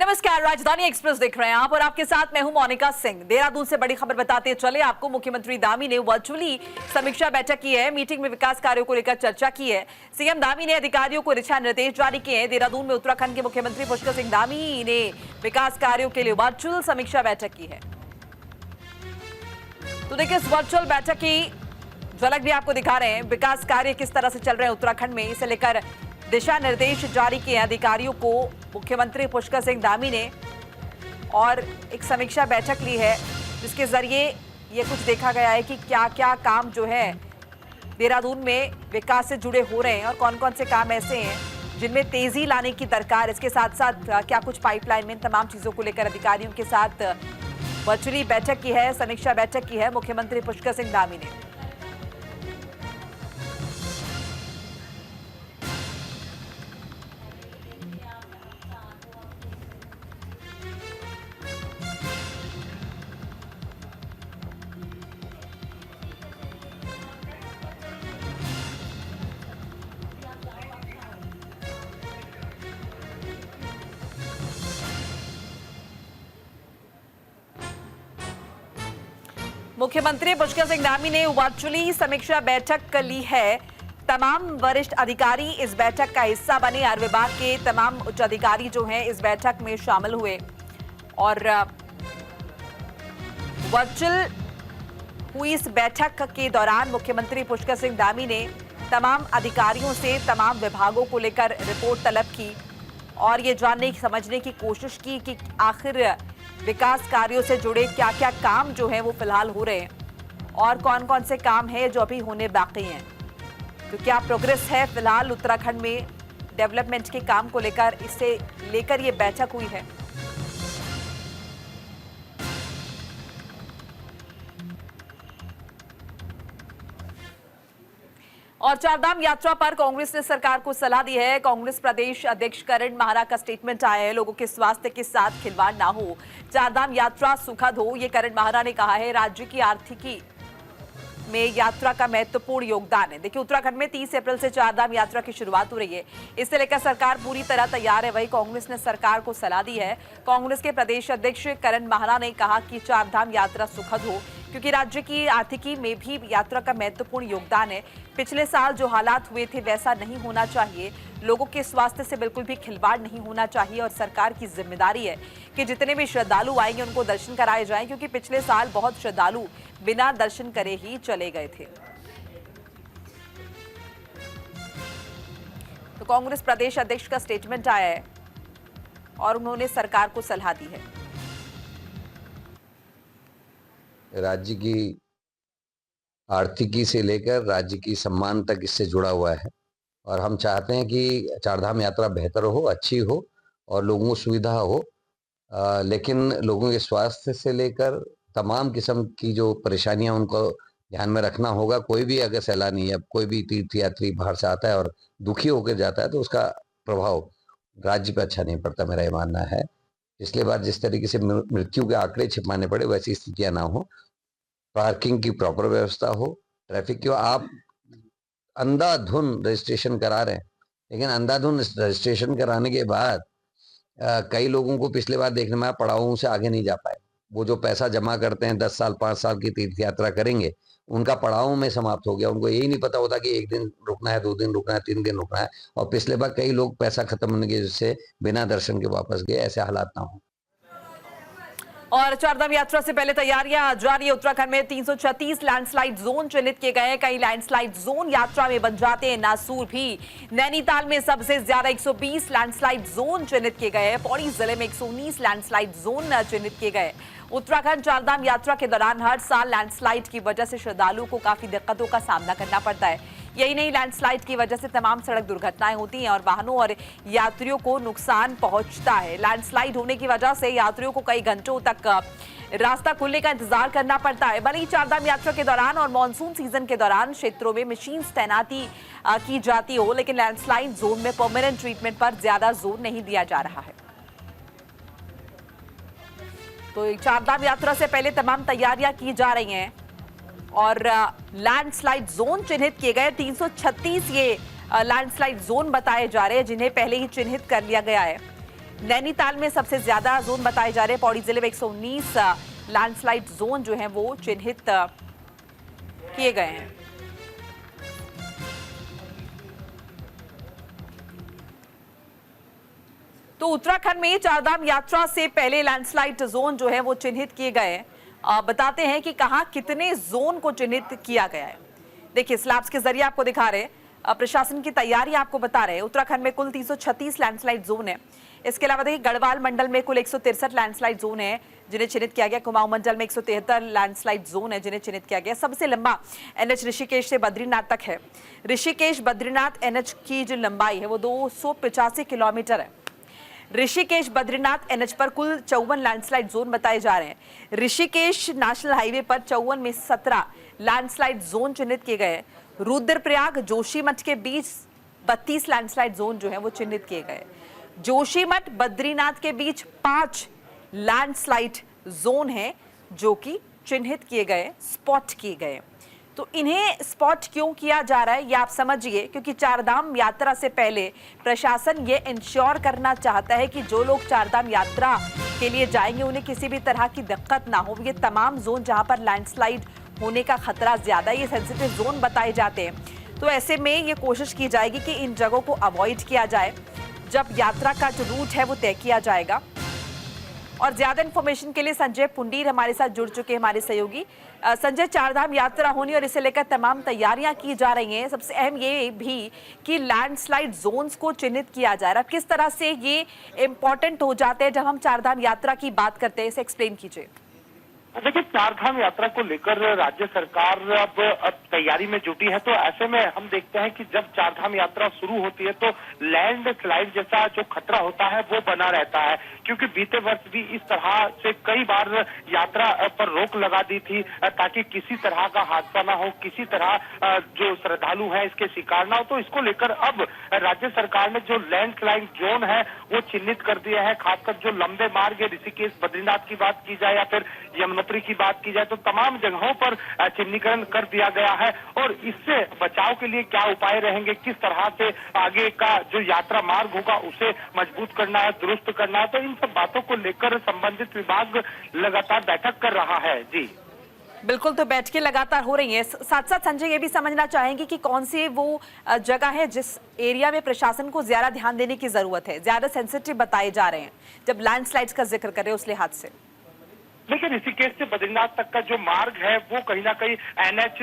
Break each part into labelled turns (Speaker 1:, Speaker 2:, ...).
Speaker 1: नमस्कार, राजधानी एक्सप्रेस देख रहे हैं आप और आपके साथ मैं हूं मोनिका सिंह। देहरादून से बड़ी खबर बताते चले आपको। मुख्यमंत्री दामी ने वर्चुअली समीक्षा बैठक की है। मीटिंग में विकास कार्यों को लेकर चर्चा की है। सीएम दामी ने अधिकारियों को दिशा निर्देश जारी किए हैं। देहरादून में उत्तराखंड के मुख्यमंत्री पुष्कर सिंह धामी ने विकास कार्यों के लिए वर्चुअल समीक्षा बैठक की है। तो देखिए, इस वर्चुअल बैठक की झलक भी आपको दिखा रहे हैं। विकास कार्य किस तरह से चल रहे हैं उत्तराखंड में, इसे लेकर दिशा निर्देश जारी किए अधिकारियों को मुख्यमंत्री पुष्कर सिंह धामी ने और एक समीक्षा बैठक ली है, जिसके जरिए ये कुछ देखा गया है कि क्या क्या काम जो है देहरादून में विकास से जुड़े हो रहे हैं और कौन कौन से काम ऐसे हैं जिनमें तेजी लाने की दरकार। इसके साथ साथ क्या कुछ पाइपलाइन में, तमाम चीजों को लेकर अधिकारियों के साथ वर्चुअली बैठक की है, समीक्षा बैठक की है मुख्यमंत्री पुष्कर सिंह धामी ने। मुख्यमंत्री पुष्कर सिंह धामी ने वर्चुअली समीक्षा बैठक ली है। तमाम वरिष्ठ अधिकारी इस बैठक का हिस्सा बने। हर विभाग के तमाम उच्च अधिकारी जो हैं इस बैठक में शामिल हुए और वर्चुअल हुई इस बैठक के दौरान मुख्यमंत्री पुष्कर सिंह धामी ने तमाम अधिकारियों से तमाम विभागों को लेकर रिपोर्ट तलब की और ये जानने समझने की कोशिश की कि आखिर विकास कार्यों से जुड़े क्या क्या काम जो हैं वो फिलहाल हो रहे हैं और कौन कौन से काम हैं जो अभी होने बाकी हैं। तो क्या प्रोग्रेस है फिलहाल उत्तराखंड में डेवलपमेंट के काम को लेकर, इसे लेकर ये बैठक हुई है। और चारधाम यात्रा पर कांग्रेस ने सरकार को सलाह दी है। कांग्रेस प्रदेश अध्यक्ष करण माहरा का स्टेटमेंट आया है, लोगों के स्वास्थ्य के साथ खिलवाड़ ना हो, चारधाम यात्रा सुखद हो, ये करण माहरा ने कहा है। राज्य की आर्थिकी में यात्रा का महत्वपूर्ण योगदान है। देखिए, उत्तराखंड में 30 अप्रैल से चारधाम यात्रा की शुरुआत हो रही है। इससे लेकर सरकार पूरी तरह तैयार है। वही कांग्रेस ने सरकार को सलाह दी है। कांग्रेस के प्रदेश अध्यक्ष करण माहरा ने कहा कि चारधाम यात्रा सुखद हो, क्योंकि राज्य की आर्थिकी में भी यात्रा का महत्वपूर्ण योगदान है। पिछले साल जो हालात हुए थे वैसा नहीं होना चाहिए, लोगों के स्वास्थ्य से बिल्कुल भी खिलवाड़ नहीं होना चाहिए और सरकार की जिम्मेदारी है कि जितने भी श्रद्धालु आएंगे उनको दर्शन कराए जाएं, क्योंकि पिछले साल बहुत श्रद्धालु बिना दर्शन करे ही चले गए थे। तो कांग्रेस प्रदेश अध्यक्ष का स्टेटमेंट आया है और उन्होंने सरकार को सलाह दी है।
Speaker 2: राज्य की आर्थिकी से लेकर राज्य की सम्मान तक इससे जुड़ा हुआ है और हम चाहते हैं कि चारधाम यात्रा बेहतर हो, अच्छी हो और लोगों को सुविधा हो। लेकिन लोगों के स्वास्थ्य से लेकर तमाम किस्म की जो परेशानियां उनको ध्यान में रखना होगा। कोई भी अगर सैलानी या कोई भी तीर्थयात्री बाहर से आता है और दुखी होकर जाता है तो उसका प्रभाव राज्य पर अच्छा नहीं पड़ता, मेरा ये मानना है। पिछले बार जिस तरीके से मृत्यु के आंकड़े छिपाने पड़े वैसी स्थितियां ना हो, पार्किंग की प्रॉपर व्यवस्था हो, ट्रैफिक की। आप अंधाधुन रजिस्ट्रेशन करा रहे हैं, लेकिन अंधाधुन रजिस्ट्रेशन कराने के बाद कई लोगों को पिछले बार देखने में पड़ावों से आगे नहीं जा पाए। वो जो पैसा जमा करते हैं 10 साल 5 साल की तीर्थ यात्रा करेंगे, उनका पड़ावों में समाप्त हो गया। उनको यही नहीं पता होता कि 1 दिन रुकना है, 2 दिन रुकना है, 3 दिन रुकना है। और पिछले बार कई लोग पैसा खत्म होने की वजह से बिना दर्शन के वापस गए। ऐसे हालात ना हो।
Speaker 1: और चारधाम यात्रा से पहले तैयारियां जारी है। उत्तराखंड में 336 लैंडस्लाइड जोन चिन्हित किए गए हैं। कई लैंडस्लाइड जोन यात्रा में बन जाते हैं। नासूर भी, नैनीताल में सबसे ज्यादा 120 लैंडस्लाइड जोन चिन्हित किए गए हैं। पौड़ी जिले में 119 लैंडस्लाइड जोन चिन्हित किए गए। उत्तराखंड चारधाम यात्रा के दौरान हर साल लैंडस्लाइड की वजह से श्रद्धालुओं को काफी दिक्कतों का सामना करना पड़ता है। यही नहीं, लैंडस्लाइड की वजह से तमाम सड़क दुर्घटनाएं होती हैं और वाहनों और यात्रियों को नुकसान पहुंचता है। लैंडस्लाइड होने की वजह से यात्रियों को कई घंटों तक रास्ता खुलने का इंतजार करना पड़ता है। भले ही चारधाम यात्रा के दौरान और मानसून सीजन के दौरान क्षेत्रों में मशीन तैनाती की जाती हो, लेकिन लैंडस्लाइड जोन में परमानेंट ट्रीटमेंट पर ज्यादा जोर नहीं दिया जा रहा है। तो चारधाम यात्रा से पहले तमाम तैयारियां की जा रही हैं और लैंडस्लाइड जोन चिन्हित किए गए। 336 ये लैंडस्लाइड जोन बताए जा रहे हैं जिन्हें पहले ही चिन्हित कर लिया गया है। नैनीताल में सबसे ज्यादा जोन बताए जा रहे हैं। पौड़ी जिले में 119 लैंडस्लाइड जोन जो है वो चिन्हित किए गए हैं। तो उत्तराखंड में चारधाम यात्रा से पहले लैंडस्लाइड जोन जो है वो चिन्हित किए गए हैं। बताते हैं कि कहां कितने जोन को चिन्हित किया गया है। देखिए स्लैब्स के जरिए आपको दिखा रहे हैं, प्रशासन की तैयारी आपको बता रहे हैं। उत्तराखंड में कुल 336 लैंडस्लाइड जोन है। इसके अलावा देखिए गढ़वाल मंडल में कुल 163 लैंडस्लाइड जोन है जिन्हें चिन्हित किया गया। कुमाऊं मंडल में 173 लैंडस्लाइड जोन है जिन्हें चिन्हित किया गया। सबसे लंबा एनएच ऋषिकेश से बद्रीनाथ तक है। ऋषिकेश बद्रीनाथ एनएच की जो लंबाई है वो 285 किलोमीटर है। ऋषिकेश बद्रीनाथ एनएच पर कुल 54 लैंडस्लाइड जोन बताए जा रहे हैं। ऋषिकेश नेशनल हाईवे पर 54 में 17 लैंडस्लाइड जोन चिन्हित किए गए। रुद्रप्रयाग जोशीमठ के बीच 32 लैंडस्लाइड जोन जो है वो चिन्हित किए गए। जोशीमठ बद्रीनाथ के बीच 5 लैंडस्लाइड जोन है जो कि चिन्हित किए गए, स्पॉट किए गए। तो इन्हें स्पॉट क्यों किया जा रहा है ये आप समझिए, क्योंकि चारधाम यात्रा से पहले प्रशासन ये इंश्योर करना चाहता है कि जो लोग चारधाम यात्रा के लिए जाएंगे उन्हें किसी भी तरह की दिक्कत ना हो। ये तमाम जोन जहां पर लैंडस्लाइड होने का खतरा ज्यादा है, ये सेंसिटिव जोन बताए जाते हैं। तो ऐसे में ये कोशिश की जाएगी कि इन जगहों को अवॉइड किया जाए जब यात्रा का जो रूट है वो तय किया जाएगा। और ज्यादा इंफॉर्मेशन के लिए संजय पुंडीर हमारे साथ जुड़ चुके हैं, हमारे सहयोगी। संजय, चारधाम यात्रा होनी और इसे लेकर तमाम तैयारियां की जा रही हैं। सबसे अहम ये भी कि लैंडस्लाइड जोन्स को चिन्हित किया जा रहा है। किस तरह से ये इंपॉर्टेंट हो जाते हैं जब हम चारधाम यात्रा की बात करते हैं, इसे एक्सप्लेन कीजिए।
Speaker 3: देखिए, चारधाम यात्रा को लेकर राज्य सरकार अब तैयारी में जुटी है। तो ऐसे में हम देखते हैं कि जब चारधाम यात्रा शुरू होती है तो लैंड स्लाइड जैसा जो खतरा होता है वो बना रहता है, क्योंकि बीते वर्ष भी इस तरह से कई बार यात्रा पर रोक लगा दी थी ताकि किसी तरह का हादसा ना हो, किसी तरह जो श्रद्धालु है इसके शिकार ना हो। तो इसको लेकर अब राज्य सरकार ने जो लैंड स्लाइड जोन है वो चिन्हित कर दिया है। खासकर जो लंबे मार्ग है, ऋषिकेश बद्रीनाथ की बात की जाए या फिर यमुनोत्री की बात की जाए, तो तमाम जगहों पर चिन्हीकरण कर दिया गया है। और इससे बचाव के लिए क्या उपाय रहेंगे, किस तरह से आगे का जो यात्रा मार्ग होगा उसे मजबूत करना है, दुरुस्त करना है, तो इन सब बातों को लेकर संबंधित विभाग लगातार बैठक कर रहा है। जी
Speaker 1: बिल्कुल, तो बैठकें लगातार हो रही हैं। साथ साथ संजय ये भी समझना चाहेंगे कि कौन सी वो जगह है जिस एरिया में प्रशासन को ज्यादा ध्यान देने की जरूरत है, ज्यादा सेंसिटिव बताए जा रहे हैं जब लैंडस्लाइड्स का जिक्र करें उस लिहाज से।
Speaker 3: देखिए, ऋषिकेश से बद्रीनाथ तक का जो मार्ग है वो कहीं ना कहीं NH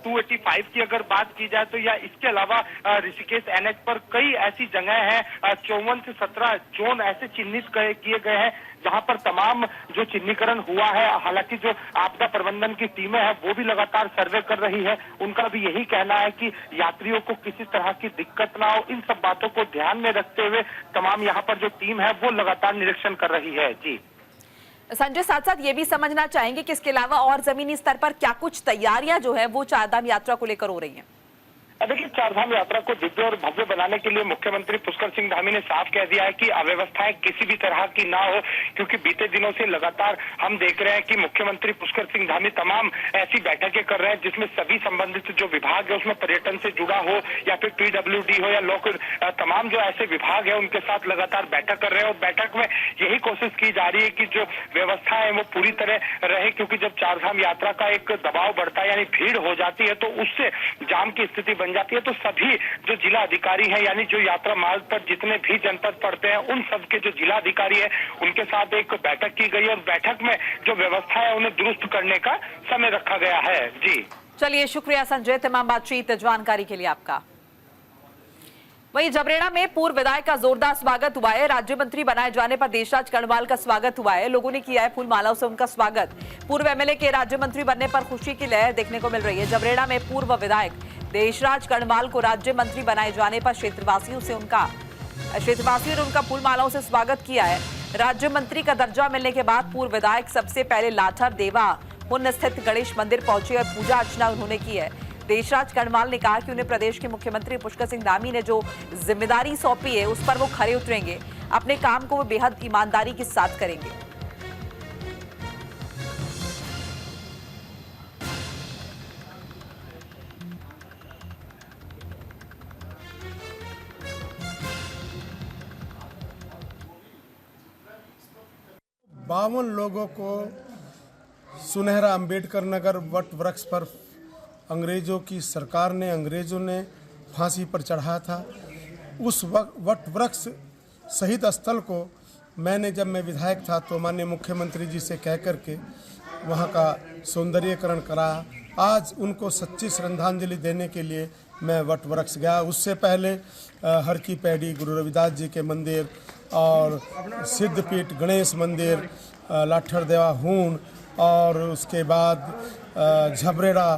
Speaker 3: 285 की अगर बात की जाए तो, या इसके अलावा ऋषिकेश NH पर कई ऐसी जगह हैं, 54 से 17 जोन ऐसे चिन्हित किए गए हैं जहां पर तमाम जो चिन्हीकरण हुआ है। हालांकि जो आपदा प्रबंधन की टीमें हैं वो भी लगातार सर्वे कर रही है। उनका भी यही कहना है कि यात्रियों को किसी तरह की दिक्कत ना हो। इन सब बातों को ध्यान में रखते हुए तमाम यहाँ पर जो टीम है वो लगातार निरीक्षण कर रही है। जी
Speaker 1: संजय, साथ साथ ये भी समझना चाहेंगे कि इसके अलावा और जमीनी स्तर पर क्या कुछ तैयारियां जो है वो चारधाम यात्रा को लेकर हो रही हैं?
Speaker 3: देखिए, चारधाम यात्रा को दिव्य और भव्य बनाने के लिए मुख्यमंत्री पुष्कर सिंह धामी ने साफ कह दिया है कि अव्यवस्थाएं किसी भी तरह की ना हो, क्योंकि बीते दिनों से लगातार हम देख रहे हैं कि मुख्यमंत्री पुष्कर सिंह धामी तमाम ऐसी बैठकें कर रहे हैं जिसमें सभी संबंधित जो विभाग है उसमें पर्यटन से जुड़ा हो या फिर PWD हो या लोक, तमाम जो ऐसे विभाग है उनके साथ लगातार बैठक कर रहे हैं। और बैठक में यही कोशिश की जा रही है कि जो व्यवस्था है वो पूरी तरह रहे, क्योंकि जब चारधाम यात्रा का एक दबाव बढ़ता है यानी भीड़ हो जाती है तो उससे जाम की स्थिति बन जाती है। तो सभी जो जिला अधिकारी हैं यानी जो यात्रा मार्ग पर जितने भी जनपद पड़ते हैं उन सब के जो जिला अधिकारी है उनके साथ एक बैठक की गई और बैठक में जो व्यवस्था है उन्हें दुरुस्त करने का समय रखा गया है। जी
Speaker 1: चलिए, शुक्रिया संजय तमाम बातचीत जानकारी के लिए आपका। वहीं जबरेड़ा में पूर्व विधायक का जोरदार स्वागत हुआ है। राज्य मंत्री बनाए जाने पर देशराज कर्णवाल का स्वागत हुआ है। लोगों ने किया है फूल मालाओं से उनका स्वागत। पूर्व MLA के राज्य मंत्री बनने पर खुशी की लहर देखने को मिल रही है। जबरेड़ा में पूर्व विधायक देशराज कर्णवाल को राज्य मंत्री बनाए जाने पर क्षेत्रवासियों ने उनका फूल मालाओं से स्वागत किया है। राज्य मंत्री का दर्जा मिलने के बाद पूर्व विधायक सबसे पहले लाठर देवा पुण्य स्थित गणेश मंदिर पहुंचे और पूजा अर्चना उन्होंने की है। देशराज कर्णवाल ने कहा कि उन्हें प्रदेश के मुख्यमंत्री पुष्कर सिंह धामी ने जो जिम्मेदारी सौंपी है उस पर वो खरे उतरेंगे। अपने काम को वो बेहद ईमानदारी के साथ करेंगे।
Speaker 4: 52 लोगों को सुनहरा अंबेडकर नगर वट वृक्ष पर अंग्रेजों ने फांसी पर चढ़ाया था। उस वट वृक्ष शहीद स्थल को मैंने, जब मैं विधायक था, तो माननीय मुख्यमंत्री जी से कह करके वहाँ का सौंदर्यीकरण कराया। आज उनको सच्ची श्रद्धांजलि देने के लिए मैं वट वृक्ष गया। उससे पहले हर की पैड़ी गुरु रविदास जी के मंदिर और सिद्धपीठ गणेश मंदिर, लाठरदेवा हून, और उसके बाद झबरेड़ा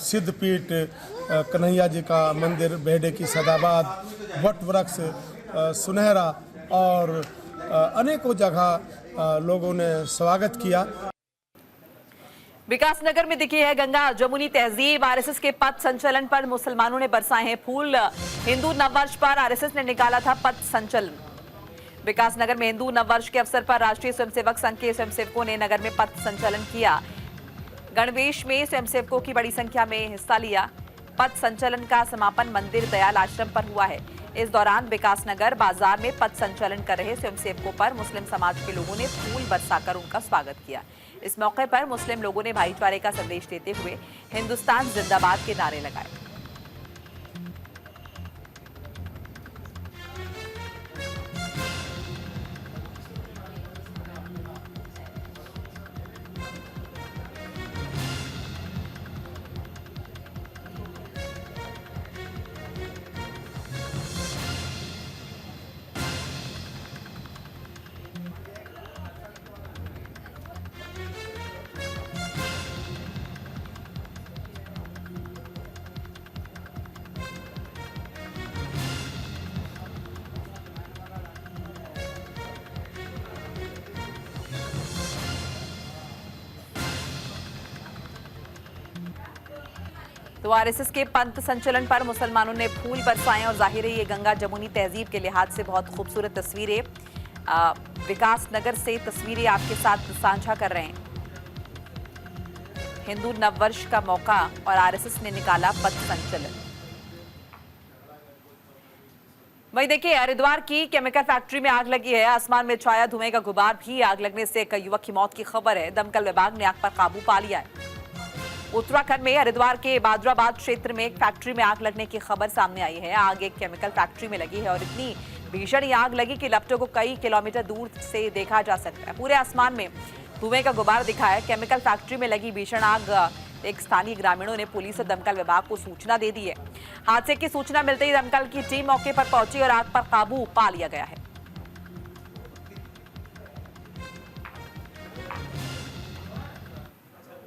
Speaker 4: सिद्धपीठ कन्हैया जी का मंदिर, बेहडे की सदाबाद, वट वृक्ष, सुनहरा और अनेकों जगह लोगों ने स्वागत किया।
Speaker 1: विकासनगर में दिखी है गंगा जमुनी तहजीब। आरएसएस के पथ संचलन पर मुसलमानों ने बरसाए हैं फूल। हिंदू नववर्ष पर आरएसएस ने निकाला था पथ संचलन। विकासनगर में हिंदू नववर्ष के अवसर पर राष्ट्रीय स्वयंसेवक संघ के स्वयंसेवकों ने नगर में पथ संचलन किया। गणवेश में स्वयंसेवकों की बड़ी संख्या में हिस्सा लिया। पथ संचलन का समापन मंदिर दयाल आश्रम पर हुआ है। इस दौरान विकासनगर बाजार में पथ संचलन कर रहे स्वयंसेवकों पर मुस्लिम समाज के लोगों ने फूल बरसाकर उनका स्वागत किया। इस मौके पर मुस्लिम लोगों ने भाईचारे का संदेश देते हुए हिंदुस्तान जिंदाबाद के नारे लगाए। तो आरएसएस के पंथ संचलन पर मुसलमानों ने फूल बरसाए और जाहिर है ये गंगा जमुनी तहजीब के लिहाज से बहुत खूबसूरत तस्वीरें विकासनगर से तस्वीरें आपके साथ साझा कर रहे हैं। हिंदू नववर्ष का मौका और आरएसएस ने निकाला पथ संचलन। वहीं देखिए हरिद्वार की केमिकल फैक्ट्री में आग लगी है। आसमान में छाया धुएं का गुबार भी। आग लगने से एक युवक की मौत की खबर है। दमकल विभाग ने आग पर काबू पा लिया है। उत्तराखंड में हरिद्वार के बाद्राबाद क्षेत्र में एक फैक्ट्री में आग लगने की खबर सामने आई है। आग एक केमिकल फैक्ट्री में लगी है और इतनी भीषण ये आग लगी कि लपटों को कई किलोमीटर दूर से देखा जा सकता है। पूरे आसमान में धुएं का गुबार दिखा है। केमिकल फैक्ट्री में लगी भीषण आग एक स्थानीय ग्रामीणों ने पुलिस और दमकल विभाग को सूचना दे दी है। हादसे की सूचना मिलते ही दमकल की टीम मौके पर पहुंची और आग पर काबू पा लिया गया है।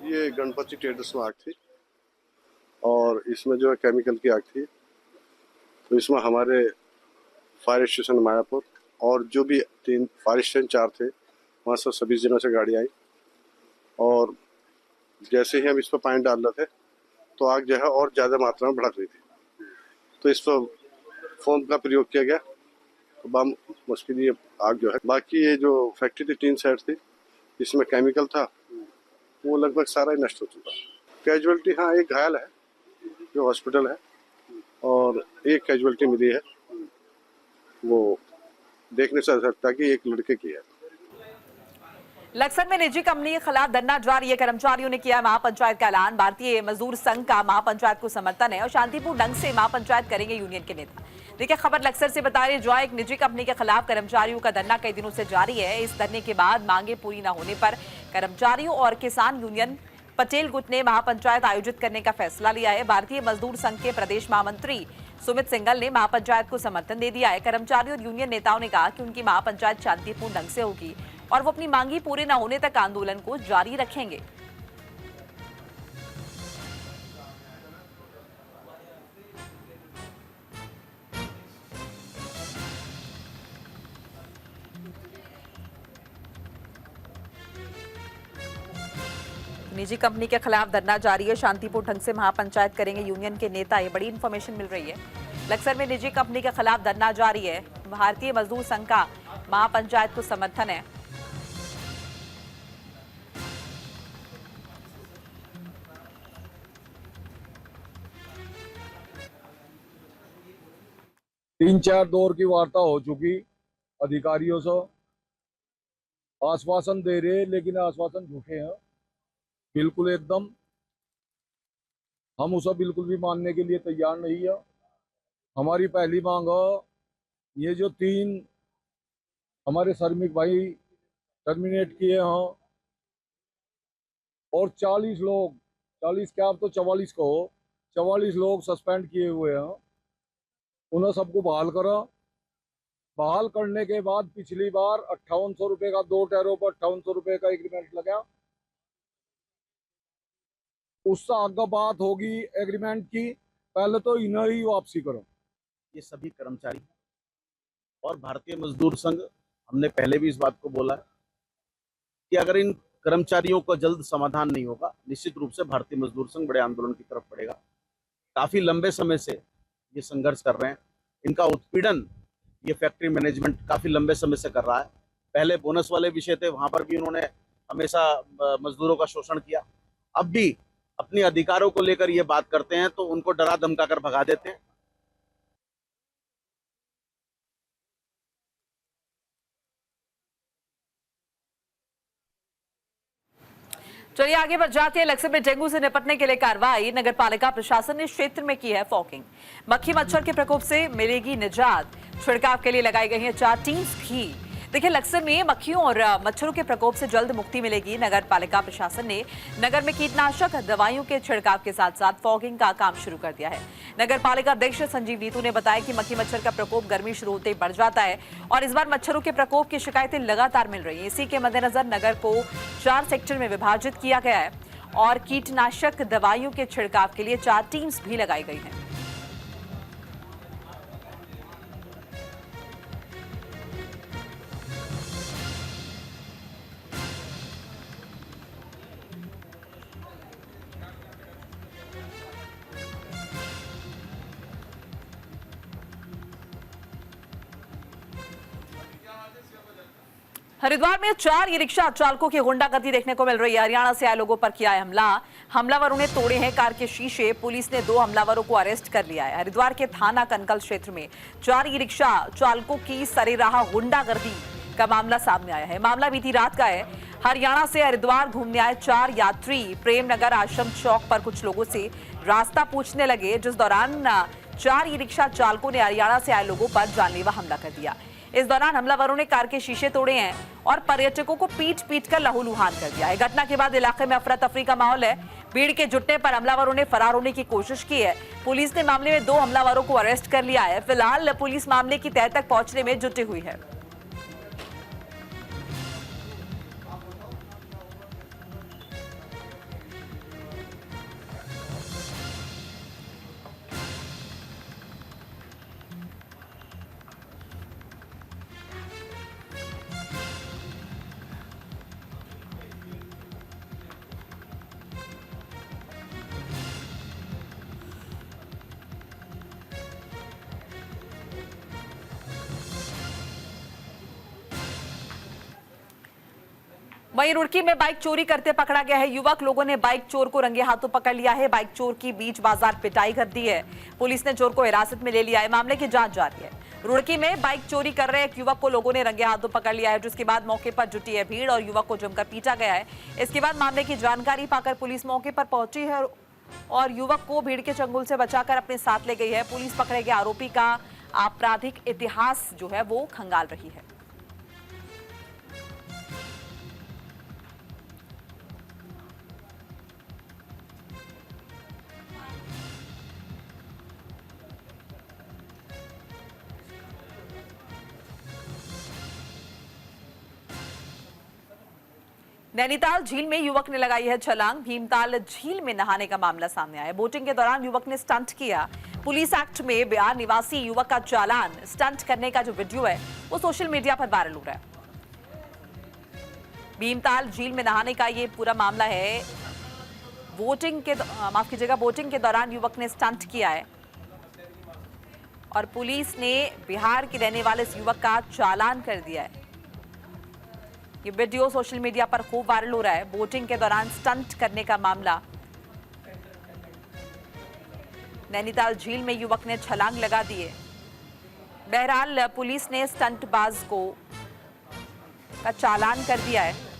Speaker 5: ये गणपति ट्रेडर्स में आग थी और इसमें जो है केमिकल की आग थी। तो इसमें हमारे फायर स्टेशन मायापुर और जो भी 3 फायर स्टेशन 4 थे वहाँ से सभी जिलों से गाड़ी आई और जैसे ही हम इस पर पानी डाल रहे थे तो आग जो है और ज़्यादा मात्रा में भड़क रही थी। तो इस पर फोम का प्रयोग किया गया तो बम मुश्किल ये आग जो है। बाकी ये जो फैक्ट्री थी 3 साइड थी, इसमें केमिकल था, वो लगभग सारा ही नष्ट हो चुका। कैजुअलिटी हाँ एक घायल है जो हॉस्पिटल है और एक कैजुअलिटी मिली है, वो देखने से लगता है कि एक लड़के की है।
Speaker 1: लक्सर में निजी कंपनी के खिलाफ धरना जारी है। कर्मचारियों ने किया महापंचायत का ऐलान। भारतीय मजदूर संघ का महापंचायत को समर्थन है और शांतिपूर्ण ढंग से महापंचायत करेंगे यूनियन के नेता। देखिए खबर लक्सर से बता रही है, एक निजी कंपनी के खिलाफ कर्मचारियों का धरना कई दिनों से जारी है। इस धरने के बाद मांगे पूरी न होने पर कर्मचारियों और किसान यूनियन पटेल गुट ने महापंचायत आयोजित करने का फैसला लिया है। भारतीय मजदूर संघ के प्रदेश महामंत्री सुमित सिंघल ने महापंचायत को समर्थन दे दिया है। कर्मचारियों और यूनियन नेताओं ने कहा कि उनकी महापंचायत शांतिपूर्ण ढंग से होगी और वो अपनी मांगी पूरी न होने तक आंदोलन को जारी रखेंगे। निजी कंपनी के खिलाफ धरना जारी है। शांतिपूर्ण ढंग से महापंचायत करेंगे यूनियन के नेता। ये बड़ी इंफॉर्मेशन मिल रही है। लक्सर में निजी कंपनी के खिलाफ धरना जारी है। भारतीय मजदूर संघ का महापंचायत को समर्थन है।
Speaker 6: तीन चार दौर की वार्ता हो चुकी अधिकारियों से आश्वासन दे रहे, लेकिन आश्वासन झूठे हैं बिल्कुल एकदम। हम उसे बिल्कुल भी मानने के लिए तैयार नहीं है। हमारी पहली मांग है, ये जो 3 हमारे श्रमिक भाई टर्मिनेट किए हैं और 40 लोग, 40 क्या, अब तो 44 को 44 लोग सस्पेंड किए हुए हैं, उन्हें सबको बहाल करा। बहाल करने के बाद पिछली बार 5800 रुपये का 2 टैरों पर 5800 रुपये का एग्रीमेंट लगा। उससे आगे बात होगी एग्रीमेंट की, पहले तो इन्हें ही वापसी करो।
Speaker 7: ये सभी कर्मचारी और भारतीय मजदूर संघ, हमने पहले भी इस बात को बोला है कि अगर इन कर्मचारियों का जल्द समाधान नहीं होगा, निश्चित रूप से भारतीय मजदूर संघ बड़े आंदोलन की तरफ बढ़ेगा। काफी लंबे समय से ये संघर्ष कर रहे हैं। इनका उत्पीड़न ये फैक्ट्री मैनेजमेंट काफी लंबे समय से कर रहा है। पहले बोनस वाले विषय थे, वहां पर भी उन्होंने हमेशा मजदूरों का शोषण किया। अब भी अपने अधिकारों को लेकर ये बात करते हैं तो उनको डरा धमका कर भगा देते हैं।
Speaker 1: चलिए आगे बढ़ जाते हैं। लक्ष्य में डेंगू से निपटने के लिए कार्रवाई। नगर पालिका प्रशासन ने क्षेत्र में की है फॉगिंग। मक्खी मच्छर के प्रकोप से मिलेगी निजात। छिड़काव के लिए लगाई गई हैं 4 टीम्स भी। देखिए, लक्सर में मक्खियों और मच्छरों के प्रकोप से जल्द मुक्ति मिलेगी। नगर पालिका प्रशासन ने नगर में कीटनाशक दवाइयों के छिड़काव के साथ साथ फॉगिंग का काम शुरू कर दिया है। नगर पालिका अध्यक्ष संजीव नीतू ने बताया कि मक्खी मच्छर का प्रकोप गर्मी शुरू होते ही बढ़ जाता है और इस बार मच्छरों के प्रकोप की शिकायतें लगातार मिल रही है। इसी के मद्देनजर नगर को 4 सेक्टर में विभाजित किया गया है और कीटनाशक दवाइयों के छिड़काव के लिए 4 टीम्स भी लगाई गई हैं। हरिद्वार में 4 ई रिक्शा चालकों की गुंडागर्दी देखने को मिल रही है। हरियाणा से आए लोगों पर किया है हमला। हमलावरों ने तोड़े हैं कार के शीशे। पुलिस ने 2 हमलावरों को अरेस्ट कर लिया है। हरिद्वार के थाना कनकल क्षेत्र में 4 ई रिक्शा चालकों की सरेराह गुंडागर्दी का मामला सामने आया है। मामला बीती रात का है। हरियाणा से हरिद्वार घूमने आए 4 यात्री प्रेमनगर आश्रम चौक पर कुछ लोगों से रास्ता पूछने लगे, जिस दौरान 4 ई रिक्शा चालकों ने हरियाणा से आए लोगों पर जानलेवा हमला कर दिया। इस दौरान हमलावरों ने कार के शीशे तोड़े हैं और पर्यटकों को पीट कर लहूलुहान कर दिया है। घटना के बाद इलाके में अफरा तफरी का माहौल है। भीड़ के जुटने पर हमलावरों ने फरार होने की कोशिश की है। पुलिस ने मामले में 2 हमलावरों को अरेस्ट कर लिया है। फिलहाल पुलिस मामले की तह तक पहुंचने में जुटी हुई है। वहीं रुड़की में बाइक चोरी करते पकड़ा गया है युवक। लोगों ने बाइक चोर को रंगे हाथों पकड़ लिया है। बाइक चोर की बीच बाजार पिटाई कर दी है। पुलिस ने चोर को हिरासत में ले लिया है। मामले की जांच जारी है। रुड़की में बाइक चोरी कर रहे एक युवक को लोगों ने रंगे हाथों पकड़ लिया है, जिसके बाद मौके पर जुटी है भीड़ और युवक को जमकर पीटा गया है। इसके बाद मामले की जानकारी पाकर पुलिस मौके पर पहुंची है और युवक को भीड़ के चंगुल से बचाकर अपने साथ ले गई है। पुलिस पकड़े गए आरोपी का आपराधिक इतिहास जो है वो खंगाल रही है। नैनीताल झील में युवक ने लगाई है छलांग। भीमताल झील में नहाने का मामला सामने आया। बोटिंग के दौरान युवक ने स्टंट किया। पुलिस एक्ट में बिहार निवासी युवक का चालान। स्टंट करने का जो वीडियो है वो सोशल मीडिया पर वायरल हो रहा है। भीमताल झील में नहाने का ये पूरा मामला है। बोटिंग के दौरान युवक ने स्टंट किया है और पुलिस ने बिहार के रहने वाले इस युवक का चालान कर दिया है। ये वीडियो सोशल मीडिया पर खूब वायरल हो रहा है। बोटिंग के दौरान स्टंट करने का मामला। नैनीताल झील में युवक ने छलांग लगा दी है। बहरहाल पुलिस ने स्टंटबाज को का चालान कर दिया है।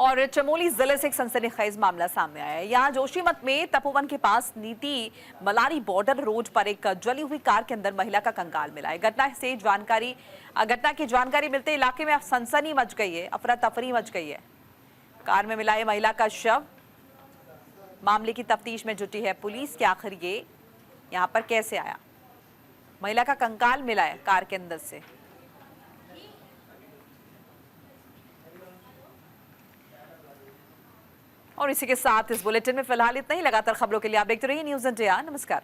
Speaker 1: और चमोली जिले से एक सनसनीखेज मामला सामने आया है। यहाँ जोशीमठ में तपोवन के पास नीति मलारी बॉर्डर रोड पर एक जली हुई कार के अंदर महिला का कंकाल मिला है। घटना की जानकारी मिलते इलाके में सनसनी मच गई है, अफरा तफरी मच गई है। कार में मिला है महिला का शव। मामले की तफ्तीश में जुटी है पुलिस कि आखिर ये यहाँ पर कैसे आया। महिला का कंकाल मिला है कार के अंदर से। और इसी के साथ इस बुलेटिन में फिलहाल इतना ही। लगातार खबरों के लिए आप देखते रहिए न्यूज़ इंडिया। नमस्कार।